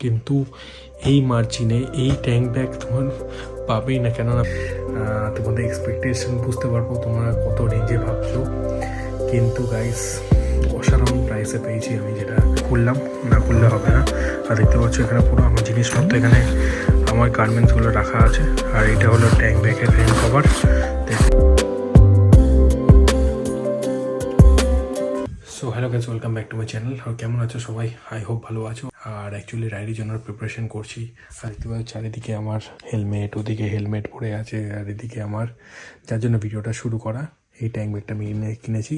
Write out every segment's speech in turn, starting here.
কিন্তু এই মার্জিনে এই ট্যাঙ্ক ব্যাগ তোমার পাবেই না, কেননা তোমাদের এক্সপেকটেশন বুঝতে পারবো তোমরা কত রেঞ্জে ভাবছো। কিন্তু গাইস অসাধারণ প্রাইসে পেয়েছি আমি, যেটা খুললাম না খুললে হবে না। আর দেখতে পাচ্ছ এখানে পুরো আমার জিনিসপত্র, এখানে আমার গার্মেন্টসগুলো রাখা আছে। আর এটা হলো ট্যাঙ্ক ব্যাগের rain cover. So hello guys, welcome back to my channel. আর কেমন আছো সবাই? আই হোপ ভালো আছো। আর অ্যাকচুয়ালি রাইডের জন্য প্রিপারেশন করছি। আর দেখতে পাচ্ছি চারিদিকে আমার হেলমেট, ওদিকে হেলমেট পরে আছে, আর এদিকে আমার, যার জন্য ভিডিওটা শুরু করা। এই ট্যাঙ্ক ব্যাগটা আমি কিনেছি,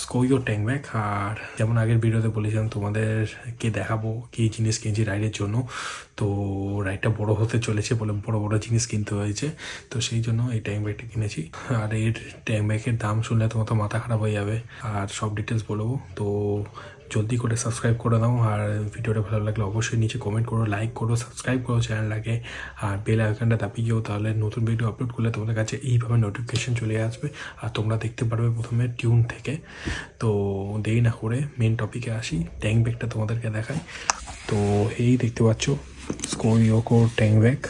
স্কোইও ট্যাঙ্ক ব্যাগ। আর যেমন আগের ভিডিওতে বলেছিলাম তোমাদেরকে দেখাবো কী জিনিস কিনছি রাইডের জন্য। তো রাইডটা বড় হতে চলেছে বলে বড় বড় জিনিস কিনতে হয়েছে, তো সেই জন্য এই ট্যাঙ্ক ব্যাগটা কিনেছি। আর এই ট্যাঙ্ক ব্যাগের দাম শুনলে তোমার তো মাথা খারাপ হয়ে যাবে, আর সব ডিটেলস বলবো। তো জলদি করে সাবস্ক্রাইব করে দাও, আর ভিডিওটা ভালো লাগলে অবশ্যই নিচে কমেন্ট করো, লাইক করো, সাবস্ক্রাইব করো চ্যানেলটাকে, আর বেল আইকনটা দাবিয়ে দিও। তাহলে নতুন ভিডিও আপলোড করলে তোমাদের কাছে এইভাবে নোটিফিকেশন চলে আসবে, আর তোমরা দেখতে পারবে প্রথমে টিউন থেকে। তো দেরি না করে মেন টপিকে আসি, ট্যাঙ্ক ব্যাগটা তোমাদেরকে দেখাই। তো এই দেখতে পাচ্ছ স্কোইকোর ট্যাঙ্ক ব্যাগ,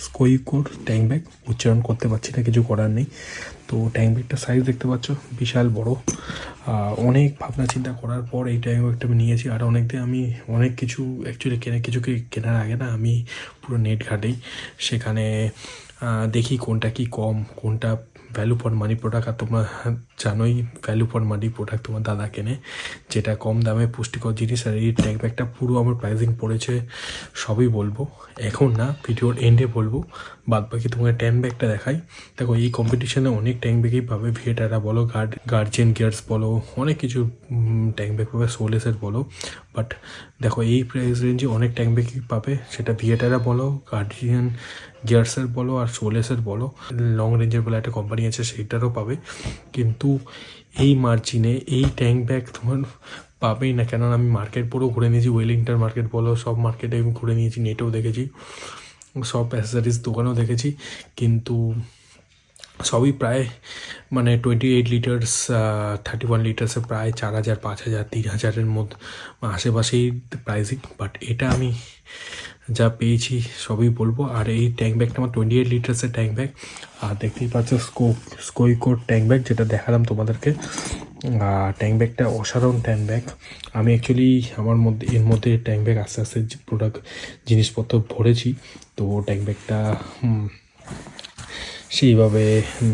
স্কোইকোর ট্যাঙ্ক ব্যাগ, উচ্চারণ করতে পারছি না, কিছু করার নেই। তো ট্যাঙ্ক ব্যাগটার সাইজ দেখতে পাচ্ছ বিশাল বড়। অনেক ভাবনা চিন্তা করার পর এই ট্যাঙ্ক ব্যাগটা আমি নিয়েছি। আর আমি অনেক কিছু অ্যাকচুয়ালি কেনার আগে না আমি পুরো নেট ঘাটেই, সেখানে দেখি কোনটা কি কম, কোনটা ভ্যালু ফর মানি প্রোডাক্ট। আর তোমরা জানোই ভ্যালু ফর মানি প্রোডাক্ট তোমার দাদা কেনে, যেটা কম দামে পুষ্টিকর জিনিস। আর এই ট্যাঙ্ক ব্যাগটা পুরো আমার প্রাইসিং পড়েছে, সবই বলবো এখন না, ভিডিওর এন্ডে বলবো। বাদ বাকি তোমাকে ট্যাঙ্ক ব্যাগটা দেখাই। দেখো এই কম্পিটিশনে অনেক ট্যাঙ্ক ব্যাগই পাবে, ভিয়েটারা বলো, গার্জিয়ান গিয়ার্স বলো, অনেক কিছু ট্যাঙ্ক ব্যাগ পাবে, সোলেসের বলো। বাট দেখো এই প্রাইস রেঞ্জে অনেক ট্যাঙ্ক ব্যাগই পাবে, সেটা ভিয়েটারা বলো, গার্জিয়ান গিয়ার্সের বলো, আর সোলেসের বলো। লং রেঞ্জের বলে একটা কোম্পানি আছে, সেইটারও পাবে। কিন্তু এই মার্জিনে এই ট্যাঙ্ক ব্যাগ তোমার পাবেই না, কেননা আমি মার্কেট পুরো ঘুরে নিয়েছি, ওয়েলিংটন মার্কেট বলো, সব মার্কেটে আমি ঘুরে নিয়েছি, নেটেও দেখেছি, সব অ্যাক্সেসরিজ দোকানেও দেখেছি। কিন্তু সবই প্রায় মানে 28 লিটার্স 31 লিটার্সে প্রায় 4,000, 5,000, 3,000-এর মধ্যে আশেপাশেই প্রাইসিং। বাট এটা আমি যা পেয়েছি সবই বলবো। আর এই ট্যাঙ্ক ব্যাগটা আমার 28 লিটার্সের ট্যাঙ্ক ব্যাগ। আর দেখতেই পাচ্ছ স্কোইকোর ট্যাঙ্ক ব্যাগ, যেটা দেখালাম তোমাদেরকে। ট্যাঙ্ক ব্যাগটা অসাধারণ ট্যাঙ্ক ব্যাগ। আমি অ্যাকচুয়ালি এর মধ্যে ট্যাঙ্ক ব্যাগ আস্তে আস্তে প্রোডাক্ট জিনিসপত্র ভরেছি। তো ট্যাঙ্ক ব্যাগটা সেইভাবে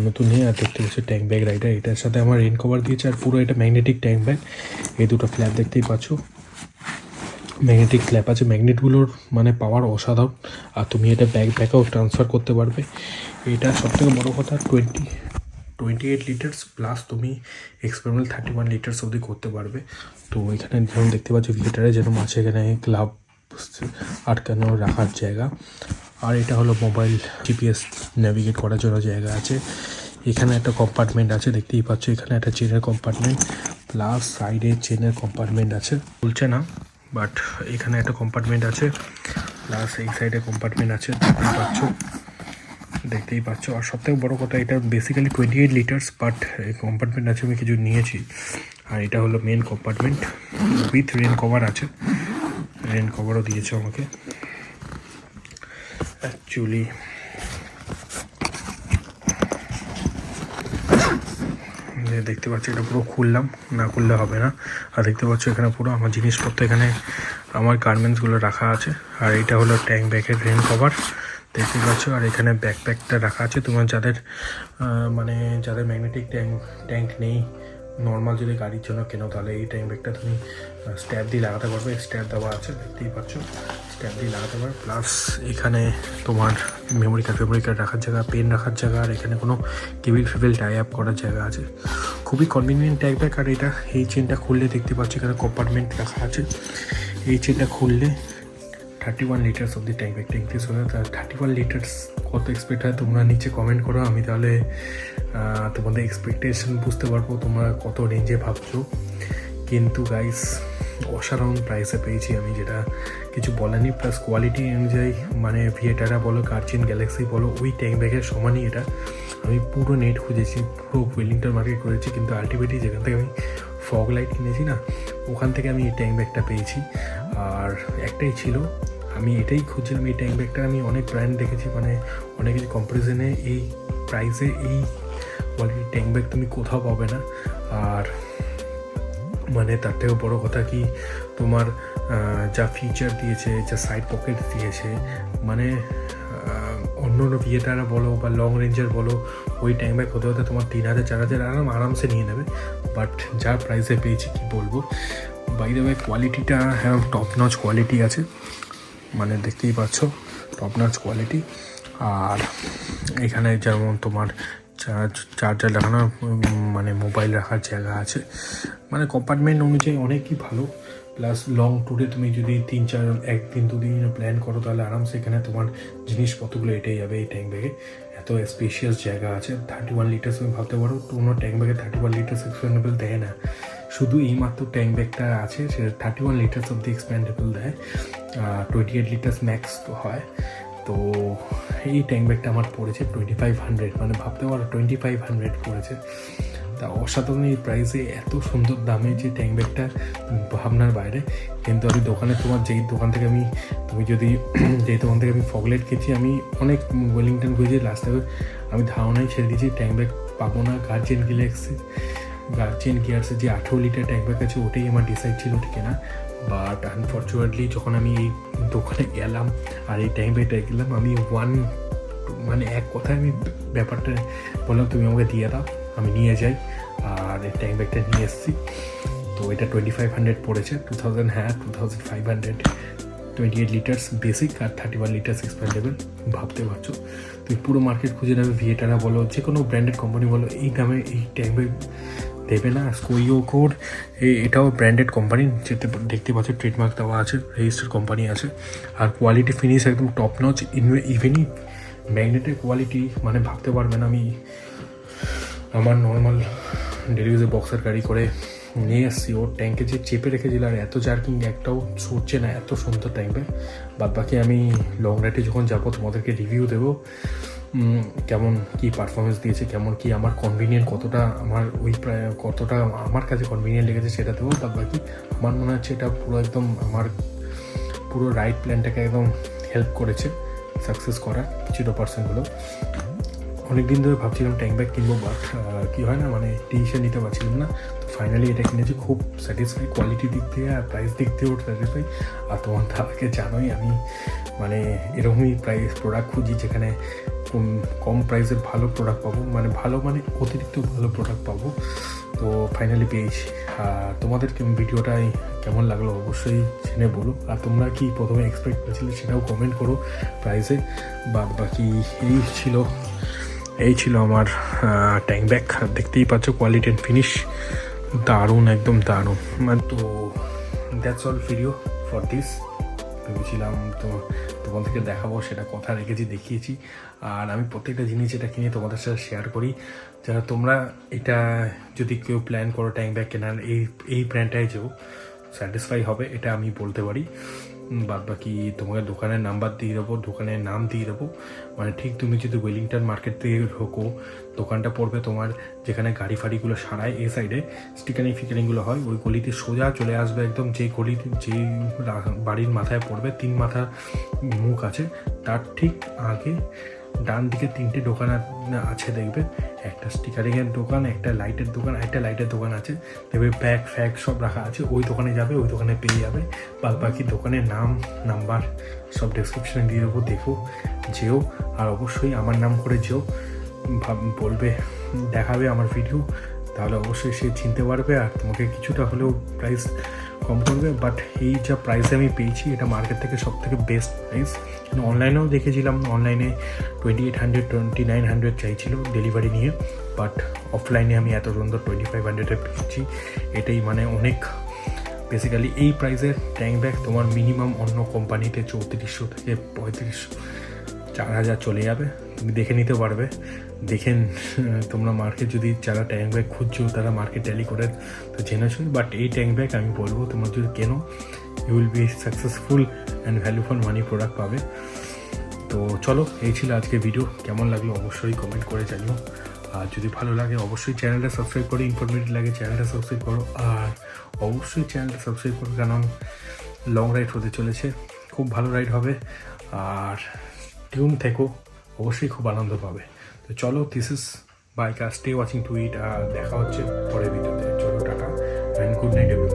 নতুন নিয়ে, আর দেখতে পাচ্ছি ট্যাঙ্ক ব্যাগ রাইডার, এটার সাথে আমার রেন কভার দিয়েছে। আর পুরো এটা ম্যাগনেটিক ট্যাঙ্ক ব্যাগ। এই দুটো ফ্ল্যাপ দেখতেই পাচ্ছ, ম্যাগনেটিক ক্ল্যাপ আছে, ম্যাগনেটগুলোর মানে পাওয়ার অসাধারণ। আর তুমি এটা ব্যাগেও ট্রান্সফার করতে পারবে। এটা সবথেকে বড়ো কথা, 28 লিটার্স প্লাস তুমি এক্সপেরিমেন্টাল 31 লিটার্স অবধি করতে পারবে। তো এখানে যেমন দেখতে পাচ্ছ ভিতরে যেরকম আছে, এখানে গ্লাভ আটকানো রাখার জায়গা। আর এটা হলো মোবাইল জিপিএস নেভিগেট করার জন্য জায়গা আছে। এখানে একটা কম্পার্টমেন্ট আছে, দেখতেই পাচ্ছ, এখানে একটা চেনের কম্পার্টমেন্ট, প্লাস সাইডে চেনের কম্পার্টমেন্ট আছে, বলছে না, বাট এখানে একটা কম্পার্টমেন্ট আছে, প্লাস এই সাইডে কম্পার্টমেন্ট আছে, দেখতেই পাচ্ছ। আর সবথেকে বড়ো কথা, এটা বেসিক্যালি 28 লিটার্স, বাট এই কম্পার্টমেন্ট আছে, আমি কিছু নিয়েছি। আর এটা হলো main compartment, with rain cover আছে, রেন কভারও দিয়েছে আমাকে। অ্যাকচুয়ালি দেখতে পাচ্ছি এটা পুরো খুললাম, না খুললে হবে না। আর দেখতে পাচ্ছ এখানে পুরো আমার জিনিসপত্র, এখানে আমার গার্মেন্টসগুলো রাখা আছে। আর এটা হলো ট্যাঙ্ক ব্যাগের রেন কভার, দেখতে পাচ্ছ। আর এখানে ব্যাকপ্যাকটা রাখা আছে, তোমার যাদের ম্যাগনেটিক ট্যাঙ্ক নেই, নর্মাল যদি গাড়ির জন্য কেনো, তাহলে এই ট্যাঙ্ক ব্যাগটা তুমি স্ট্যাপ দিয়ে লাগাতে পারবে, স্ট্যাপ দেওয়া আছে, দেখতেই পাচ্ছ, স্ট্যাপ দিয়ে লাগাতে পারবে। প্লাস এখানে তোমার মেমোরি কার্ড রাখার জায়গা, পেন রাখার জায়গা, আর এখানে কোনো কেবিল টাই আপ করার জায়গা আছে। খুবই কনভিনিয়েন্ট ট্যাঙ্ক ব্যাগ। আর এটা এই চেনটা খুললে দেখতে পাচ্ছি এখানে কম্পার্টমেন্ট রাখা আছে, এই চেনটা খুললে 31 লিটার্স অবধি ট্যাঙ্ক ব্যাগটা ইনক্রিজ হয়ে যায়। 31 লিটার্স কত এক্সপেক্ট হয় তোমরা নিচে কমেন্ট করো, আমি তাহলে তোমাদের এক্সপেকটেশন বুঝতে পারবো তোমরা কত রেঞ্জে ভাবছো। কিন্তু গাইস অসাধারণ প্রাইসে পেয়েছি আমি, যেটা কিছু বলেনি। প্লাস কোয়ালিটি অনুযায়ী মানে ভিয়েটারা বলো, গার্জিয়ান গ্যালাক্সি বলো, ওই ট্যাঙ্ক ব্যাগের সমানই এটা। আমি পুরো নেট খুঁজেছি, পুরো ওয়েলিংটন মার্কেট করেছি, কিন্তু আলটিমেটলি যেখান থেকে আমি ফগ লাইট কিনেছি না, ওখান থেকে আমি এই ট্যাঙ্ক ব্যাগটা পেয়েছি। আর একটাই ছিল, আমি এটাই খুঁজছিলাম এই ট্যাঙ্ক ব্যাগটা। আমি অনেক ব্র্যান্ড দেখেছি, মানে অনেক কম্পারিজনে এই প্রাইসে এই কোয়ালিটির ট্যাঙ্ক ব্যাগ তুমি কোথাও পাবে না। আর মানে তার থেকেও বড়ো কথা কি, তোমার যা ফিচার দিয়েছে, যা সাইড পকেট দিয়েছে, মানে অন্য অন্য ভিয়েটারা বলো বা লং রেঞ্জার বলো, ওই ট্যাঙ্ক ব্যাগ হতে হতে তোমার 3,000-4,000 আরামসে নিয়ে নেবে। বাট যা প্রাইসে পেয়েছি কি বলবো, বাই দ্য ওয়ে কোয়ালিটিটা হ্যাঁ টপ নচ কোয়ালিটি আছে, মানে দেখতেই পাচ্ছ টপ নচ কোয়ালিটি। আর এখানে যেমন তোমার চার্জার লাগানো, মানে মোবাইল রাখার জায়গা আছে, মানে কম্পার্টমেন্ট অনুযায়ী অনেকই ভালো। প্লাস লং ট্যুরে তুমি যদি 3-4 1 দিন 2 দিন প্ল্যান করো, তাহলে আরামসে এখানে তোমার জিনিসপত্রগুলো এটাই যাবে এই ট্যাঙ্ক ব্যাগে। এত স্পেশিয়াস জায়গা আছে। 31 লিটার্স তুমি ভাবতে পারো, কোনো ট্যাঙ্ক ব্যাগে 31 লিটার্স এক্সপেন্ডেবল দেয় না। শুধু এইমাত্র ট্যাঙ্ক ব্যাগটা আছে, সেটা 31 লিটার্স অব দি এক্সপেন্ডেবল দেয়, 28 লিটার্স ম্যাক্স তো হয়। তো এই ট্যাঙ্ক ব্যাগটা আমার পড়েছে 2500, মানে ভাবতে পারো 2500 পড়েছে। তা অসাধারণ এই প্রাইসে এত সুন্দর দামে যে ট্যাঙ্ক ব্যাগটা ভাবনার বাইরে। কিন্তু আমি দোকানে, তোমার যেই দোকান থেকে তুমি যদি যেই দোকান থেকে আমি ফগ লাইট খেয়েছি, আমি অনেক ওয়েলিংটন খুঁজেছি, লাস্টে আমি ধারণাই ছেড়ে দিয়েছি ট্যাঙ্ক ব্যাগ পাবো না। গার্জিয়ান গিয়ার্সে যে 18 লিটার ট্যাঙ্ক ব্যাগ আছে, ওটাই আমার ডিসাইড ছিল ঠিক না। বাট আনফর্চুনেটলি যখন আমি এই দোকানে গেলাম আর এই ট্যাঙ্ক ব্যাগটা গেলাম, আমি মানে এক কথায় আমি ব্যাপারটা বললাম, তুমি আমাকে দিয়ে দাও, আমি নিয়ে যাই। আর এই ট্যাঙ্ক ব্যাগটা নিয়ে এসেছি। তো এটা 2500 পড়েছে, 2500, 28 লিটার্স বেসিক আর 31 লিটার্স এক্সপেন্ডেবল। ভাবতে পারছো, তুমি পুরো মার্কেট খুঁজে নেবে, ভিয়েটারা বলো, যে কোনো ব্র্যান্ডেড কোম্পানি বলো, এই দামে এই ট্যাঙ্ক ব্যাগ দেবে না। স্কোইও কোড, এটাও ব্র্যান্ডেড কোম্পানি, যেতে দেখতে পাচ্ছ ট্রেডমার্ক দেওয়া আছে, রেজিস্টার্ড কোম্পানি আছে। আর কোয়ালিটি ফিনিশ একদম টপ নচ, ইভেনই ম্যাগনেটের কোয়ালিটি মানে ভাবতে পারবে না। আমি আমার নর্মাল ডেলিভারি বক্সার গাড়ি করে নিয়ে এসেছি, ওর ট্যাঙ্কে যে চেপে রেখেছিল, আর এত জার্কিং একটাও ছুটছে না, এত সুন্দর ট্যাঙ্ক ব্যাগ। বাদ বাকি আমি লং রাইডে যখন যাবো তোমাদেরকে রিভিউ দেবো, কেমন কি পারফরমেন্স দিয়েছে, কেমন কি আমার কনভিনিয়েন্ট, কতটা আমার কাছে কনভিনিয়েন্ট লেগেছে সেটা দেবো। বাদ বাকি আমার মনে হচ্ছে এটা পুরো একদম আমার পুরো রাইড প্ল্যানটাকে একদম হেল্প করেছে সাকসেস করার কিছুটা পার্সেন্টগুলো। অনেক দিন ধরে ভাবছিলাম ট্যাঙ্ক ব্যাগ কিনবো, বাট কী হয় না, মানে ডিসিশন নিতে পারছিলাম না। তো ফাইনালি এটা কিনেছি, খুব স্যাটিসফাই কোয়ালিটি দিক থেকে আর প্রাইস দিক থেকেও স্যাটিসফাই। আর তোমার দাদাকে জানোই আমি মানে এরকমই প্রাইস প্রোডাক্ট খুঁজি, যেখানে কম প্রাইসে ভালো প্রোডাক্ট পাবো, মানে অতিরিক্ত ভালো প্রোডাক্ট পাবো। তো ফাইনালি পেয়েছি। আর তোমাদের ভিডিওটাই কেমন লাগলো অবশ্যই জেনে বলো। আর তোমরা কি প্রথমে এক্সপেক্ট করেছিলে সেটাও কমেন্ট করো প্রাইসে। বাদ বাকি এই ছিল আমার ট্যাঙ্ক ব্যাগ। দেখতেই পাচ্ছ কোয়ালিটি অ্যান্ড ফিনিশ দারুণ, একদম দারুণ। তো that's all video for this. ভেবেছিলাম তো তোমাদেরকে দেখাবো, সেটা কথা রেখেছি, দেখিয়েছি। আর আমি প্রত্যেকটা জিনিস যেটা কিনে তোমাদের সাথে শেয়ার করি, যারা তোমরা এটা যদি কেউ প্ল্যান করো ট্যাঙ্ক ব্যাগ কেনার, এই ব্র্যান্ডটাই যেও স্যাটিসফাই হবে, এটা আমি বলতে পারি। বাদ বাকি তোমাকে দোকানের নাম্বার দিয়ে দেবো, দোকানের নাম দিয়ে দেবো। মানে ঠিক তুমি যদি ওয়েলিংটন মার্কেট থেকে ঢোকো, দোকানটা পড়বে তোমার যেখানে গাড়ি ফাড়িগুলো সারায়, এই সাইডে স্টিকারিংগুলো হয়, ওই গলিতে সোজা চলে আসবে একদম। যে গলিতে যে বাড়ির মাথায় পড়বে, 3 মাথা মুখ আছে, তার ঠিক আগে ডান দিকে 3টে দোকান আছে দেখবে। একটা স্টিকারিংয়ের দোকান, একটা লাইটের দোকান, একটা লাইটের দোকান আছে দেখবে, ব্যাগ ফ্যাগ সব রাখা আছে। ওই দোকানে যাবে, ওই দোকানে পেয়ে যাবে। বাকি দোকানের নাম নাম্বার সব ডেসক্রিপশানে দিয়ে দেবো, দেখো যেও। আর অবশ্যই আমার নাম করে যেও, বলবে দেখাবে আমার ভিডিও, তাহলে অবশ্যই সে চিনতে পারবে আর তোমাকে কিছুটা হলেও প্রাইস কম করবে। বাট এই যা প্রাইসে আমি পেয়েছি, এটা মার্কেট থেকে সব থেকে বেস্ট প্রাইস। অনলাইনেও দেখেছিলাম, অনলাইনে 2800 2900 চাইছিল ডেলিভারি নিয়ে, বাট অফলাইনে আমি এত সুন্দর 2500-এ পেয়েছি। এটাই মানে অনেক। বেসিক্যালি এই প্রাইসের ট্যাঙ্ক ব্যাগ তোমার মিনিমাম অন্য কোম্পানিতে 3400 থেকে 3500 4000 চলে যাবে। তুমি দেখে নিতে পারবে। দেখেন তোমরা মার্কেট যদি যারা ট্যাঙ্ক ব্যাগ খুঁজছো, তারা মার্কেট ট্যালি করে তো জেনেছো। বাট এই ট্যাঙ্ক ব্যাগ আমি বলবো, তোমরা যদি কেনো, you will be successful and value for money product পাবে। তো চলো, এই ছিল আজকে ভিডিও। কেমন লাগলো অবশ্যই কমেন্ট করে জানিও। আর যদি ভালো লাগে অবশ্যই চ্যানেলটা সাবস্ক্রাইব করো, ইনফরমেটিভ লাগে চ্যানেলটা সাবস্ক্রাইব করো, আর অবশ্যই চ্যানেলটা সাবস্ক্রাইব করো, কারণ লং রাইড হতে চলেছে, খুব ভালো রাইড হবে। আর টিউন থেকো, অবশ্যই খুব আনন্দ পাবে। তো চলো, দিস ইজ বাইক, আর স্টে ওয়াচিং টু ইট, আর দেখা হচ্ছে পরের ভিডিওতে। চলো, tata and good night everyone.